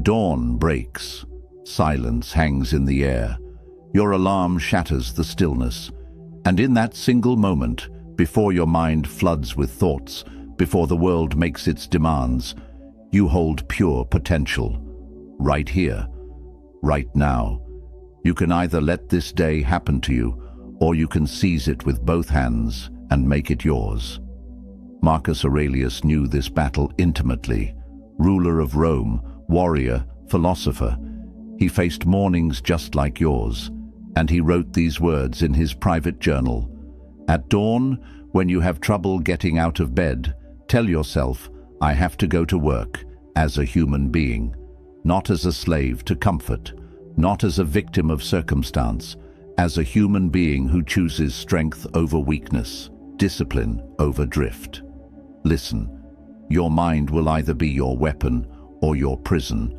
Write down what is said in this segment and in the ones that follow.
Dawn breaks. Silence hangs in the air. Your alarm shatters the stillness. And in that single moment, before your mind floods with thoughts, before the world makes its demands, you hold pure potential. Right here, right now. You can either let this day happen to you, or you can seize it with both hands and make it yours. Marcus Aurelius knew this battle intimately. Ruler of Rome, warrior, philosopher, he faced mornings just like yours, and he wrote these words in his private journal. At dawn, when you have trouble getting out of bed, tell yourself, I have to go to work as a human being, not as a slave to comfort, not as a victim of circumstance, as a human being who chooses strength over weakness, discipline over drift. Listen, your mind will either be your weapon or your prison,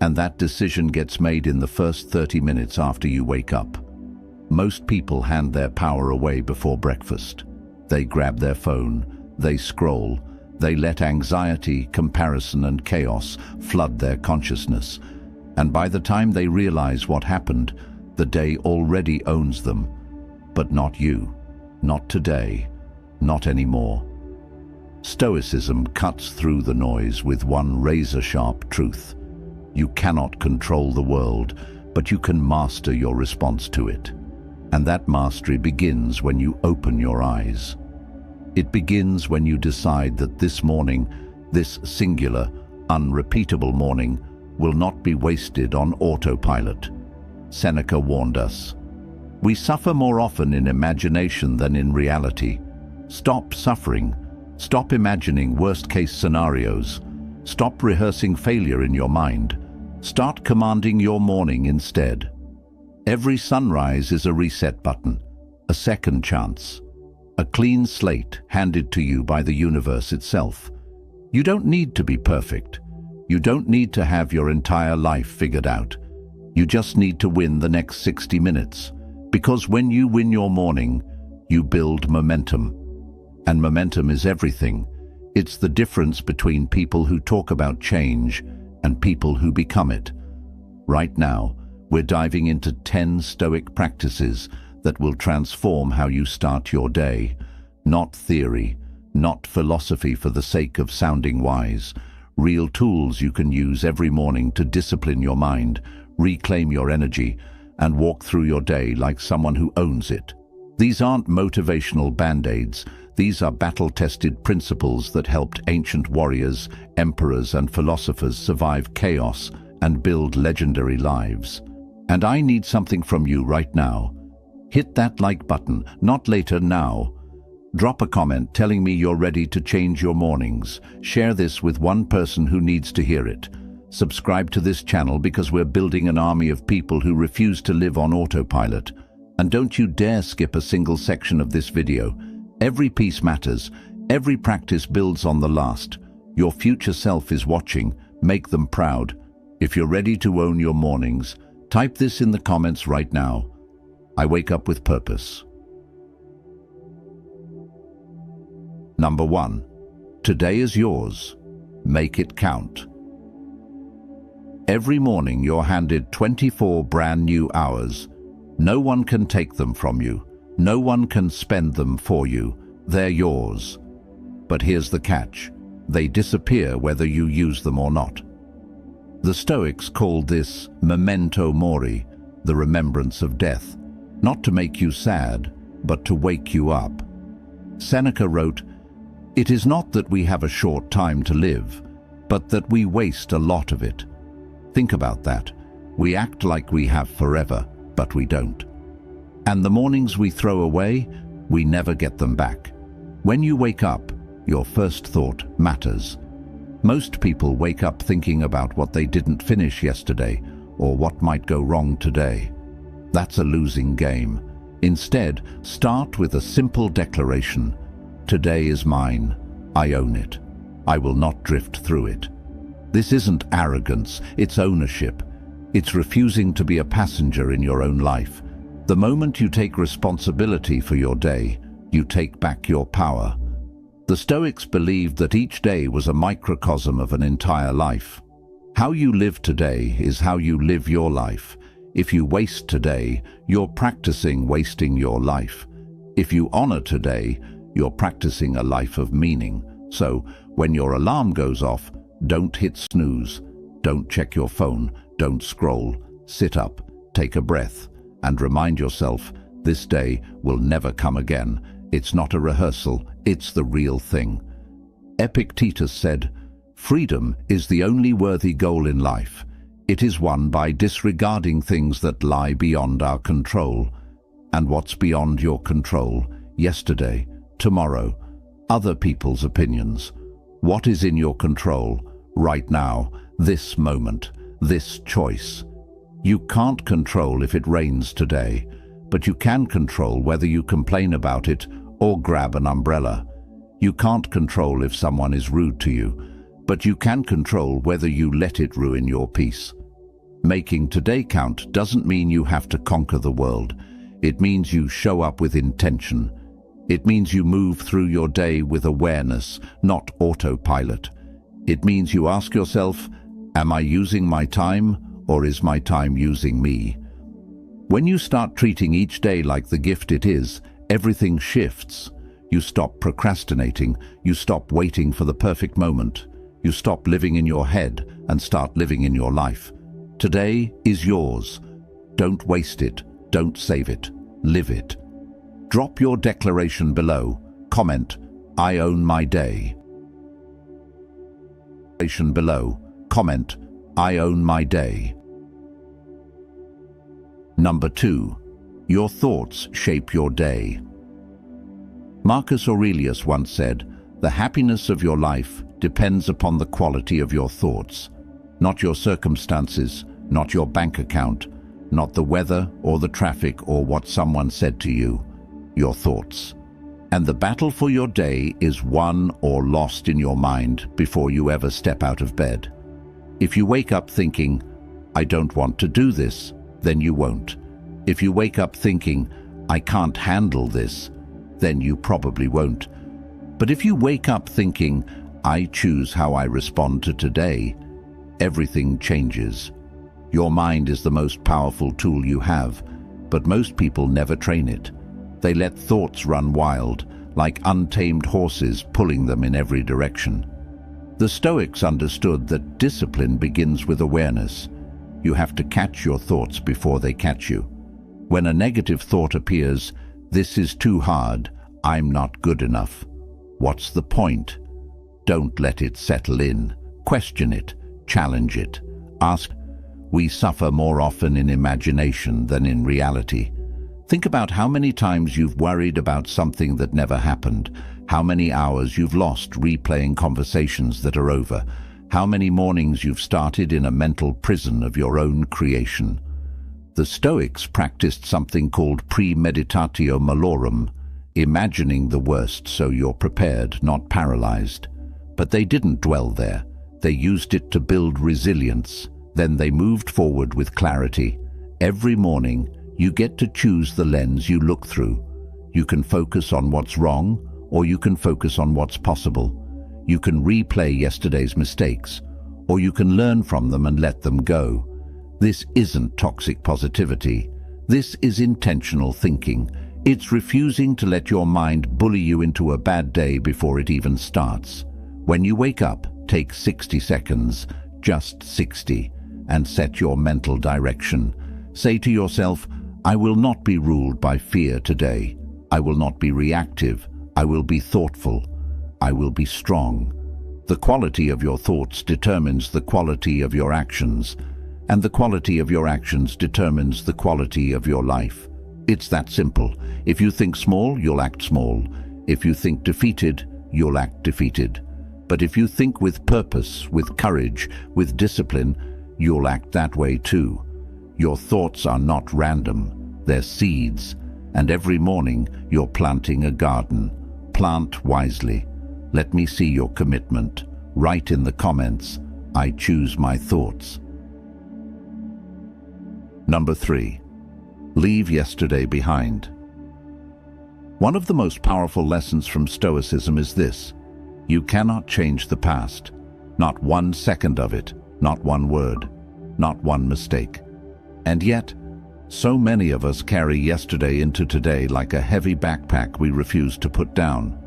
and that decision gets made in the first 30 minutes after you wake up. Most people hand their power away before breakfast. They grab their phone, they scroll, they let anxiety, comparison, and chaos flood their consciousness, and by the time they realize what happened, the day already owns them. But not you, not today, not anymore. Stoicism cuts through the noise with one razor-sharp truth. You cannot control the world, but you can master your response to it. And that mastery begins when you open your eyes. It begins when you decide that this morning, this singular, unrepeatable morning, will not be wasted on autopilot. Seneca warned us. We suffer more often in imagination than in reality. Stop suffering. Stop imagining worst-case scenarios. Stop rehearsing failure in your mind. Start commanding your morning instead. Every sunrise is a reset button, a second chance, a clean slate handed to you by the universe itself. You don't need to be perfect. You don't need to have your entire life figured out. You just need to win the next 60 minutes, because when you win your morning, you build momentum. And momentum is everything. It's the difference between people who talk about change and people who become it. Right now, we're diving into 10 Stoic practices that will transform how you start your day. Not theory, not philosophy for the sake of sounding wise. Real tools you can use every morning to discipline your mind, reclaim your energy, and walk through your day like someone who owns it. These aren't motivational band-aids. These are battle-tested principles that helped ancient warriors, emperors, and philosophers survive chaos and build legendary lives. And I need something from you right now. Hit that like button, not later, now. Drop a comment telling me you're ready to change your mornings. Share this with one person who needs to hear it. Subscribe to this channel because we're building an army of people who refuse to live on autopilot. And don't you dare skip a single section of this video. Every piece matters. Every practice builds on the last. Your future self is watching. Make them proud. If you're ready to own your mornings, type this in the comments right now. I wake up with purpose. Number 1. Today is yours. Make it count. Every morning you're handed 24 brand new hours. No one can take them from you. No one can spend them for you. They're yours. But here's the catch. They disappear whether you use them or not. The Stoics called this memento mori, the remembrance of death, not to make you sad, but to wake you up. Seneca wrote, "It is not that we have a short time to live, but that we waste a lot of it." Think about that. We act like we have forever, but we don't. And the mornings we throw away, we never get them back. When you wake up, your first thought matters. Most people wake up thinking about what they didn't finish yesterday or what might go wrong today. That's a losing game. Instead, start with a simple declaration. Today is mine. I own it. I will not drift through it. This isn't arrogance, it's ownership. It's refusing to be a passenger in your own life. The moment you take responsibility for your day, you take back your power. The Stoics believed that each day was a microcosm of an entire life. How you live today is how you live your life. If you waste today, you're practicing wasting your life. If you honor today, you're practicing a life of meaning. So, when your alarm goes off, don't hit snooze. Don't check your phone. Don't scroll. Sit up, take a breath, and remind yourself, this day will never come again. It's not a rehearsal, it's the real thing. Epictetus said, "Freedom is the only worthy goal in life. It is won by disregarding things that lie beyond our control." And what's beyond your control? Yesterday, tomorrow, other people's opinions. What is in your control? Right now, this moment, this choice. You can't control if it rains today, but you can control whether you complain about it or grab an umbrella. You can't control if someone is rude to you, but you can control whether you let it ruin your peace. Making today count doesn't mean you have to conquer the world. It means you show up with intention. It means you move through your day with awareness, not autopilot. It means you ask yourself, am I using my time, or is my time using me? When you start treating each day like the gift it is, everything shifts. You stop procrastinating. You stop waiting for the perfect moment. You stop living in your head and start living in your life. Today is yours. Don't waste it. Don't save it. Live it. Drop your declaration below. Comment, "I own my day." Below. Comment, "I own my day." Number 2. Your thoughts shape your day. Marcus Aurelius once said, "The happiness of your life depends upon the quality of your thoughts, not your circumstances, not your bank account, not the weather or the traffic or what someone said to you, your thoughts." And the battle for your day is won or lost in your mind before you ever step out of bed. If you wake up thinking, "I don't want to do this," then you won't. If you wake up thinking, "I can't handle this," then you probably won't. But if you wake up thinking, "I choose how I respond to today," everything changes. Your mind is the most powerful tool you have, but most people never train it. They let thoughts run wild, like untamed horses pulling them in every direction. The Stoics understood that discipline begins with awareness. You have to catch your thoughts before they catch you. When a negative thought appears, "This is too hard, I'm not good enough," what's the point? Don't let it settle in. Question it. Challenge it. Ask. We suffer more often in imagination than in reality. Think about how many times you've worried about something that never happened, how many hours you've lost replaying conversations that are over, how many mornings you've started in a mental prison of your own creation. The Stoics practiced something called premeditatio malorum, imagining the worst so you're prepared, not paralyzed. But they didn't dwell there. They used it to build resilience. Then they moved forward with clarity. Every morning, you get to choose the lens you look through. You can focus on what's wrong, or you can focus on what's possible. You can replay yesterday's mistakes, or you can learn from them and let them go. This isn't toxic positivity. This is intentional thinking. It's refusing to let your mind bully you into a bad day before it even starts. When you wake up, take 60 seconds, just 60, and set your mental direction. Say to yourself, "I will not be ruled by fear today. I will not be reactive. I will be thoughtful. I will be strong." The quality of your thoughts determines the quality of your actions, and the quality of your actions determines the quality of your life. It's that simple. If you think small, you'll act small. If you think defeated, you'll act defeated. But if you think with purpose, with courage, with discipline, you'll act that way too. Your thoughts are not random. They're seeds. And every morning, you're planting a garden. Plant wisely. Let me see your commitment. Write in the comments, "I choose my thoughts." Number 3. Leave yesterday behind. One of the most powerful lessons from Stoicism is this: you cannot change the past, not 1 second of it. Not one word, not one mistake. And yet, so many of us carry yesterday into today like a heavy backpack we refuse to put down.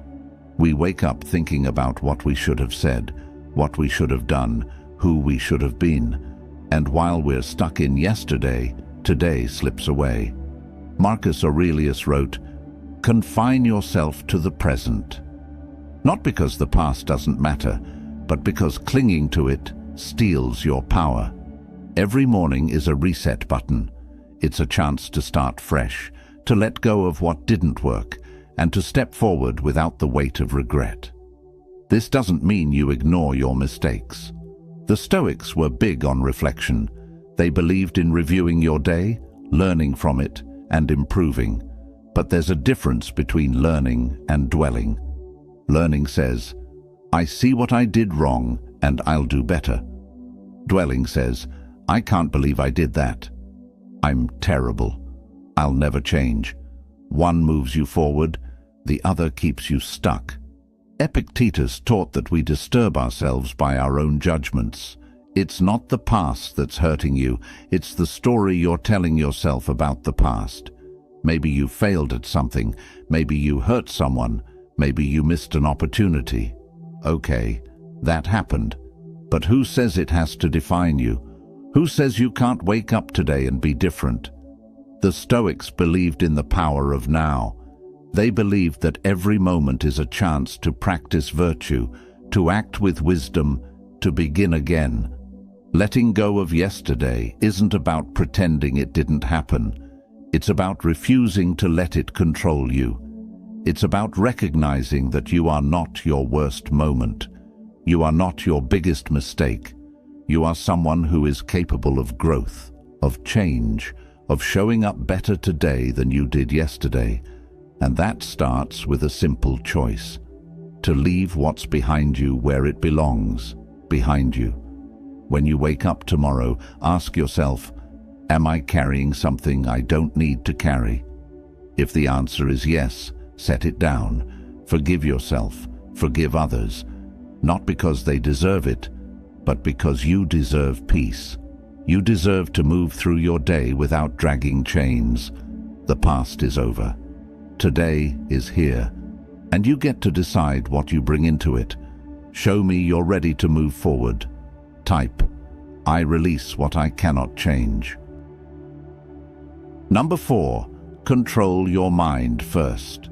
We wake up thinking about what we should have said, what we should have done, who we should have been. And while we're stuck in yesterday, today slips away. Marcus Aurelius wrote, "Confine yourself to the present." Not because the past doesn't matter, but because clinging to it steals your power. Every morning is a reset button. It's a chance to start fresh, to let go of what didn't work, and to step forward without the weight of regret. This doesn't mean you ignore your mistakes. The Stoics were big on reflection. They believed in reviewing your day, learning from it, and improving. But there's a difference between learning and dwelling. Learning says, "I see what I did wrong, and I'll do better." Dwelling says, "I can't believe I did that. I'm terrible. I'll never change." One moves you forward, the other keeps you stuck. Epictetus taught that we disturb ourselves by our own judgments. It's not the past that's hurting you, it's the story you're telling yourself about the past. Maybe you failed at something, maybe you hurt someone, maybe you missed an opportunity. Okay, that happened. But who says it has to define you? Who says you can't wake up today and be different? The Stoics believed in the power of now. They believed that every moment is a chance to practice virtue, to act with wisdom, to begin again. Letting go of yesterday isn't about pretending it didn't happen. It's about refusing to let it control you. It's about recognizing that you are not your worst moment. You are not your biggest mistake. You are someone who is capable of growth, of change, of showing up better today than you did yesterday. And that starts with a simple choice: to leave what's behind you where it belongs, behind you. When you wake up tomorrow, ask yourself, am I carrying something I don't need to carry? If the answer is yes, set it down. Forgive yourself, forgive others, not because they deserve it, but because you deserve peace. You deserve to move through your day without dragging chains. The past is over. Today is here, and you get to decide what you bring into it. Show me you're ready to move forward. Type, "I release what I cannot change." Number 4, control your mind first.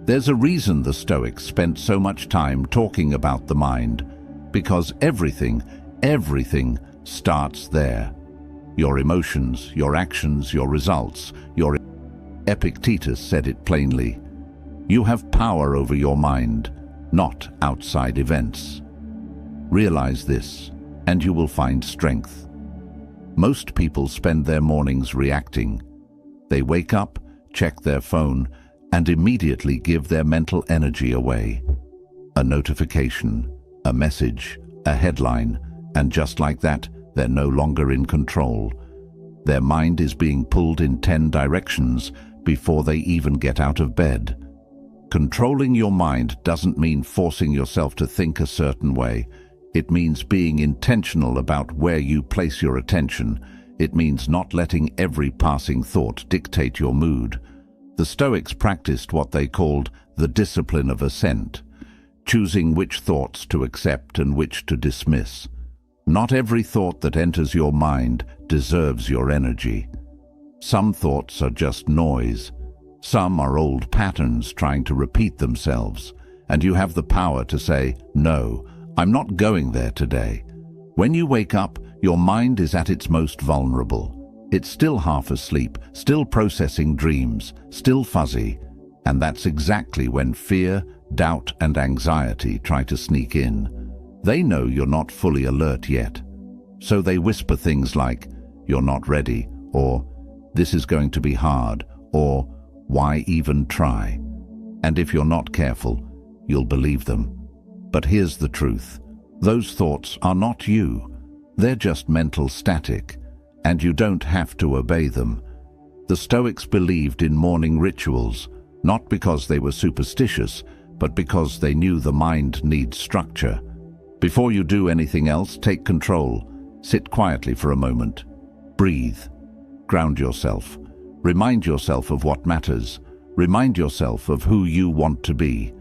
There's a reason the Stoics spent so much time talking about the mind, because everything starts there. Your emotions, your actions, your results, your... Epictetus said it plainly. You have power over your mind, not outside events. Realize this, and you will find strength. Most people spend their mornings reacting. They wake up, check their phone, and immediately give their mental energy away. A notification, a message, a headline, and just like that, they're no longer in control. Their mind is being pulled in 10 directions before they even get out of bed. Controlling your mind doesn't mean forcing yourself to think a certain way. It means being intentional about where you place your attention. It means not letting every passing thought dictate your mood. The Stoics practiced what they called the discipline of assent, choosing which thoughts to accept and which to dismiss. Not every thought that enters your mind deserves your energy. Some thoughts are just noise. Some are old patterns trying to repeat themselves, and you have the power to say, "No, I'm not going there today." When you wake up, your mind is at its most vulnerable. It's still half asleep, still processing dreams, still fuzzy, and that's exactly when fear, doubt, and anxiety try to sneak in. They know you're not fully alert yet, so they whisper things like, "You're not ready," or "This is going to be hard," or "Why even try?" And if you're not careful, you'll believe them. But here's the truth. Those thoughts are not you. They're just mental static, and you don't have to obey them. The Stoics believed in morning rituals, not because they were superstitious, but because they knew the mind needs structure. Before you do anything else, take control. Sit quietly for a moment. Breathe. Ground yourself. Remind yourself of what matters. Remind yourself of who you want to be.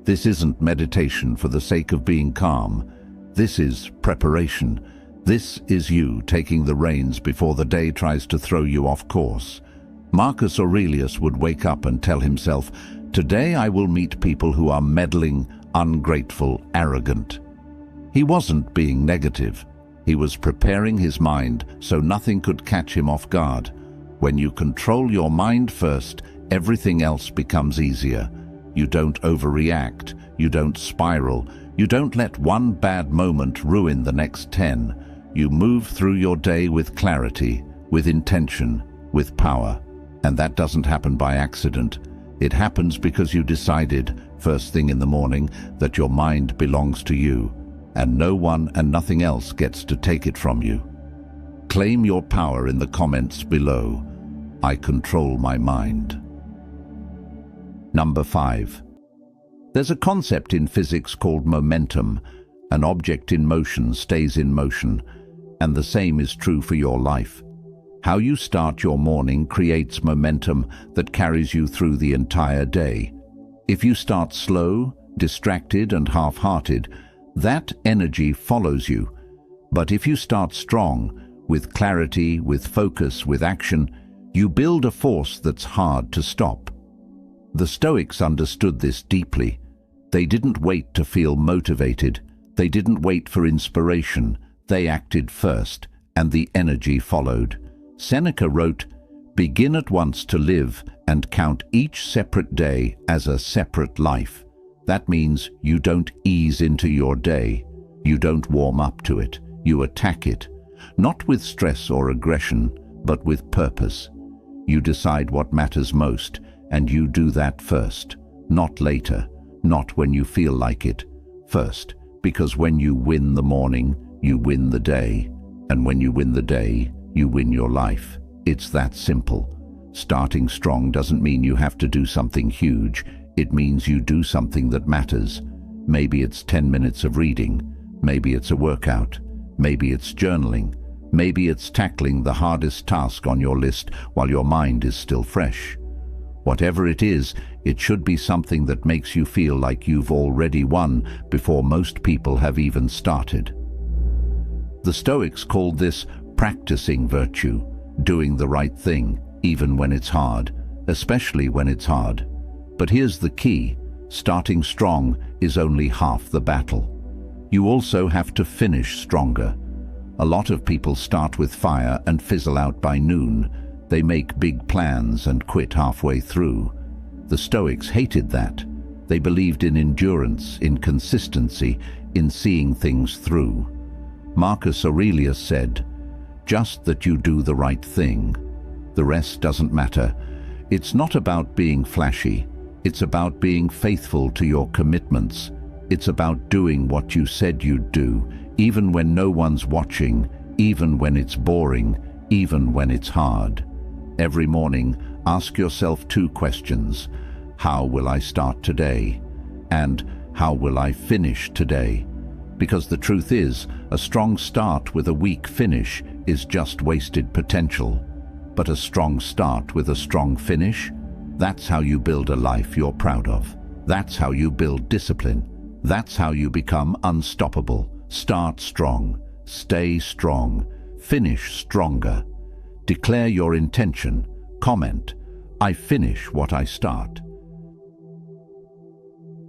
This isn't meditation for the sake of being calm. This is preparation. This is you taking the reins before the day tries to throw you off course. Marcus Aurelius would wake up and tell himself, "Today I will meet people who are meddling, ungrateful, arrogant." He wasn't being negative. He was preparing his mind so nothing could catch him off guard. When you control your mind first, everything else becomes easier. You don't overreact. You don't spiral. You don't let one bad moment ruin the next 10. You move through your day with clarity, with intention, with power. And that doesn't happen by accident. It happens because you decided, first thing in the morning, that your mind belongs to you, and no one and nothing else gets to take it from you. Claim your power in the comments below. I control my mind. Number 5. There's a concept in physics called momentum. An object in motion stays in motion, and the same is true for your life. How you start your morning creates momentum that carries you through the entire day. If you start slow, distracted, and half-hearted, that energy follows you. But if you start strong, with clarity, with focus, with action, you build a force that's hard to stop. The Stoics understood this deeply. They didn't wait to feel motivated. They didn't wait for inspiration. They acted first, and the energy followed. Seneca wrote, "Begin at once to live and count each separate day as a separate life." That means you don't ease into your day. You don't warm up to it. You attack it, not with stress or aggression, but with purpose. You decide what matters most, and you do that first, not later, not when you feel like it. First, because when you win the morning, you win the day, and when you win the day, you win your life. It's that simple. Starting strong doesn't mean you have to do something huge. It means you do something that matters. Maybe it's 10 minutes of reading. Maybe it's a workout. Maybe it's journaling. Maybe it's tackling the hardest task on your list while your mind is still fresh. Whatever it is, it should be something that makes you feel like you've already won before most people have even started. The Stoics called this practicing virtue, doing the right thing, even when it's hard, especially when it's hard. But here's the key: starting strong is only half the battle. You also have to finish stronger. A lot of people start with fire and fizzle out by noon. They make big plans and quit halfway through. The Stoics hated that. They believed in endurance, in consistency, in seeing things through. Marcus Aurelius said, "Just that you do the right thing. The rest doesn't matter." It's not about being flashy. It's about being faithful to your commitments. It's about doing what you said you'd do, even when no one's watching, even when it's boring, even when it's hard. Every morning, ask yourself 2 questions. How will I start today? And how will I finish today? Because the truth is, a strong start with a weak finish is just wasted potential. But a strong start with a strong finish, that's how you build a life you're proud of. That's how you build discipline. That's how you become unstoppable. Start strong, stay strong, finish stronger. Declare your intention. Comment, "I finish what I start."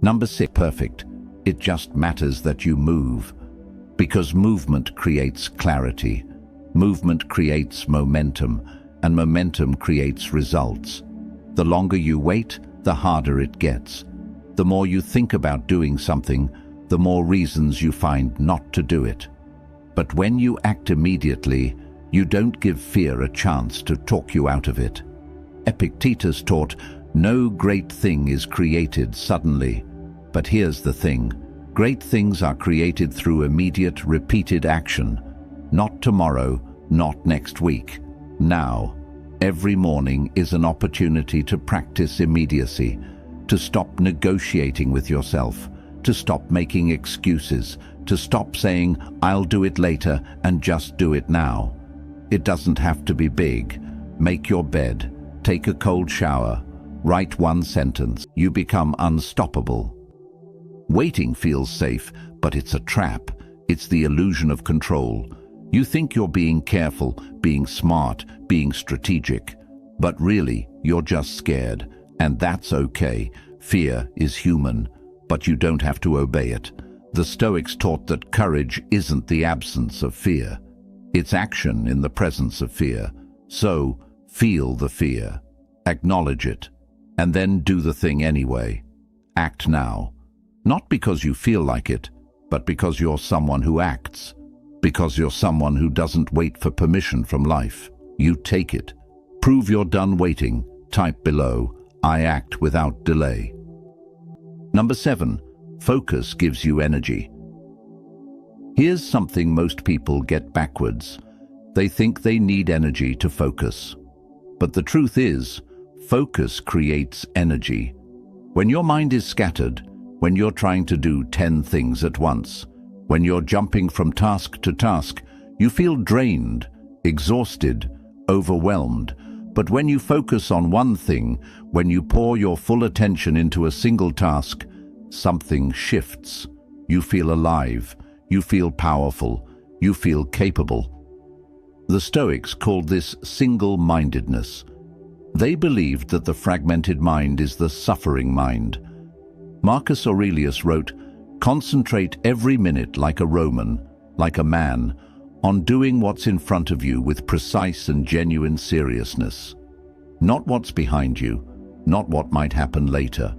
Number 6, perfect. It just matters that you move. Because movement creates clarity. Movement creates momentum, and momentum creates results. The longer you wait, the harder it gets. The more you think about doing something, the more reasons you find not to do it. But when you act immediately, you don't give fear a chance to talk you out of it. Epictetus taught, "No great thing is created suddenly." But here's the thing: great things are created through immediate, repeated action. Not tomorrow, not next week. Now. Every morning is an opportunity to practice immediacy, to stop negotiating with yourself, to stop making excuses, to stop saying, "I'll do it later," and just do it now. It doesn't have to be big. Make your bed, take a cold shower, write one sentence. You become unstoppable. Waiting feels safe, but it's a trap. It's the illusion of control. You think you're being careful, being smart, being strategic. But really, you're just scared. And that's okay. Fear is human, but you don't have to obey it. The Stoics taught that courage isn't the absence of fear. It's action in the presence of fear. So, feel the fear, acknowledge it, and then do the thing anyway. Act now. Not because you feel like it, but because you're someone who acts. Because you're someone who doesn't wait for permission from life. You take it. Prove you're done waiting. Type below, "I act without delay." Number 7. Focus gives you energy. Here's something most people get backwards. They think they need energy to focus. But the truth is, focus creates energy. When your mind is scattered, when you're trying to do 10 things at once, when you're jumping from task to task, you feel drained, exhausted, overwhelmed. But when you focus on one thing, when you pour your full attention into a single task, something shifts. You feel alive, you feel powerful, you feel capable. The Stoics called this single-mindedness. They believed that the fragmented mind is the suffering mind. Marcus Aurelius wrote, "Concentrate every minute like a Roman, like a man, on doing what's in front of you with precise and genuine seriousness. Not what's behind you, not what might happen later.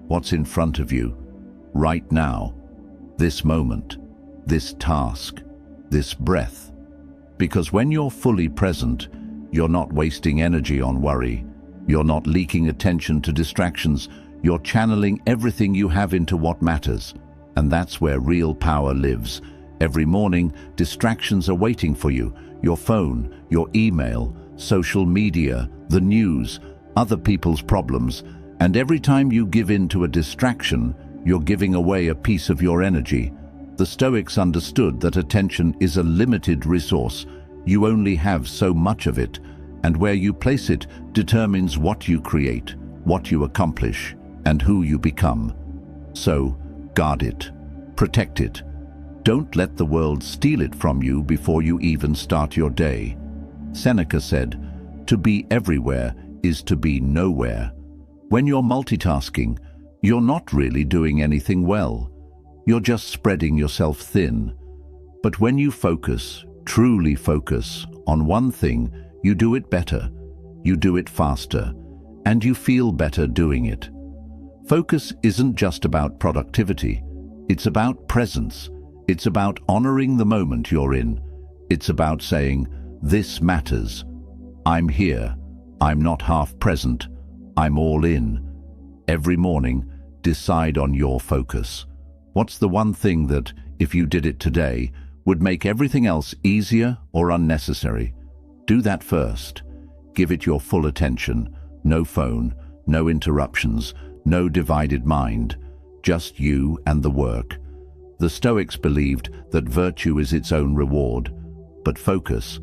What's in front of you, right now, this moment, this task, this breath. Because when you're fully present, you're not wasting energy on worry. You're not leaking attention to distractions. You're channeling everything you have into what matters. And that's where real power lives. Every morning, distractions are waiting for you. Your phone, your email, social media, the news, other people's problems. And every time you give in to a distraction, you're giving away a piece of your energy. The Stoics understood that attention is a limited resource. You only have so much of it, and where you place it determines what you create, what you accomplish, and who you become. So, guard it, protect it. Don't let the world steal it from you before you even start your day. Seneca said, "To be everywhere is to be nowhere." When you're multitasking, you're not really doing anything well. You're just spreading yourself thin. But when you focus, truly focus, on one thing, you do it better, you do it faster, and you feel better doing it. Focus isn't just about productivity. It's about presence. It's about honoring the moment you're in. It's about saying, "This matters. I'm here. I'm not half present. I'm all in." Every morning, decide on your focus. What's the one thing that, if you did it today, would make everything else easier or unnecessary? Do that first. Give it your full attention. No phone, no interruptions, no divided mind. Just you and the work. The Stoics believed that virtue is its own reward. But focus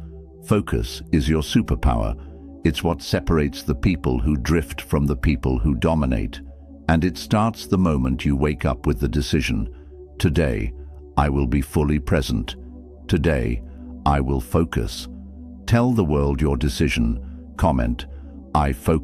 is your superpower. It's what separates the people who drift from the people who dominate. And it starts the moment you wake up with the decision, "Today, I will be fully present. Today, I will focus." Tell the world your decision. Comment, "I focus."